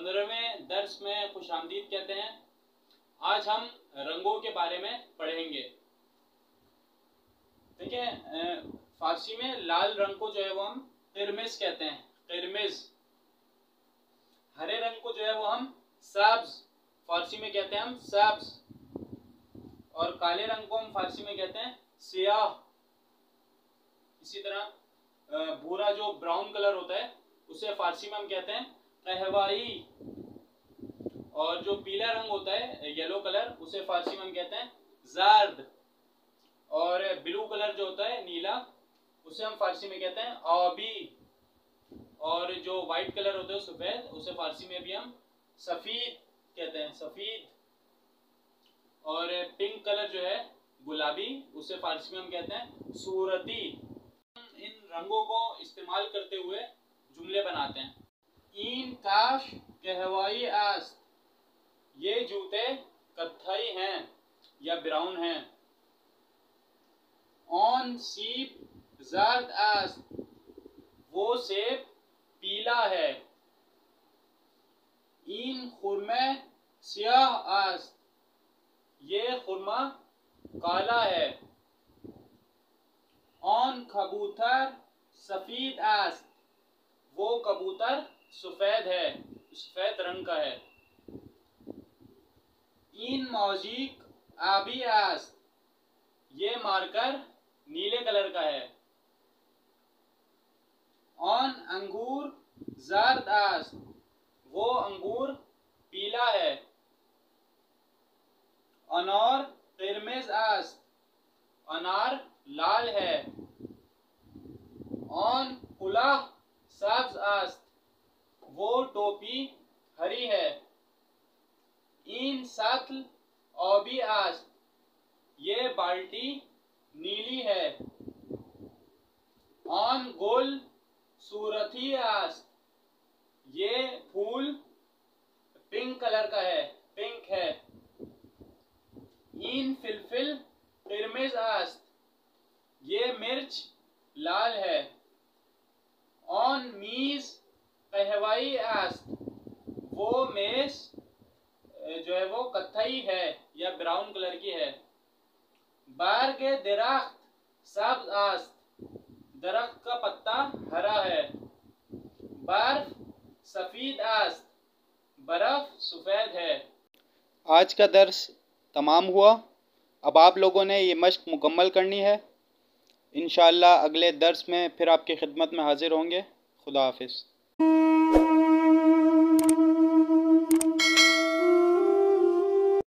15वें दर्स में खुशामदीद कहते हैं। आज हम रंगों के बारे में पढ़ेंगे। ठीक है, फारसी में लाल रंग को जो है वो हम किरमिज कहते हैं, किरमिज। हरे रंग को जो है वो हम सब्ज, फारसी में कहते हैं हम सब्ज। और काले रंग को हम फारसी में कहते हैं सियाह। इसी तरह भूरा जो ब्राउन कलर होता है उसे फारसी में हम कहते हैं कहवाई। और जो पीला रंग होता है येलो कलर, उसे फारसी में हम कहते हैं जर्द। और ब्लू कलर जो होता है नीला, उसे हम फारसी में कहते हैं आबी। और जो व्हाइट कलर होता है सफेद, उसे फारसी में भी हम सफीद कहते हैं, सफीद। और पिंक कलर जो है गुलाबी, उसे फारसी में हम कहते हैं सूरती। इन रंगों को इस्तेमाल करते हुए जुमले बनाते हैं। इन काश कहवाई आस्त, ये जूते कत्थई हैं या ब्राउन हैं। ऑन सीप जर्द आस्त, वो सेब पीला है। इन खुरमे सियाह आस्त, ये खुरमा काला है। ऑन कबूतर सफीद आस्त, वो कबूतर सफेद है, सफेद रंग का है। इन मौजीक आबी आस्त, ये मार्कर नीले कलर का है। ऑन अंगूर जर्द आस्त, वो अंगूर पीला है। अनार किरमिज आस्त, अनार लाल है। ऑन कुलाह सब्ज आस्त, वो टोपी हरी है। इन सतल आबी आस्त, ये बाल्टी नीली है। ऑन गुल सूरती आस्त, ये फूल पिंक कलर का है, पिंक है। इन फिलफिल किरमिज आस्त, ये मिर्च लाल है। ऑन मीज कहवाई आस्त, वो मेज जो है वो कत्थई है या ब्राउन कलर की है। बार के दरख्त सब्ज आस्त, दरख्त का पत्ता हरा है। बर्फ सफीद आस्त, बर्फ सफेद है। आज का दर्स तमाम हुआ। अब आप लोगों ने ये मश्क मुकम्मल करनी है। इंशाअल्लाह अगले दर्स में फिर आपकी खिदमत में हाजिर होंगे। खुदा हाफिज़।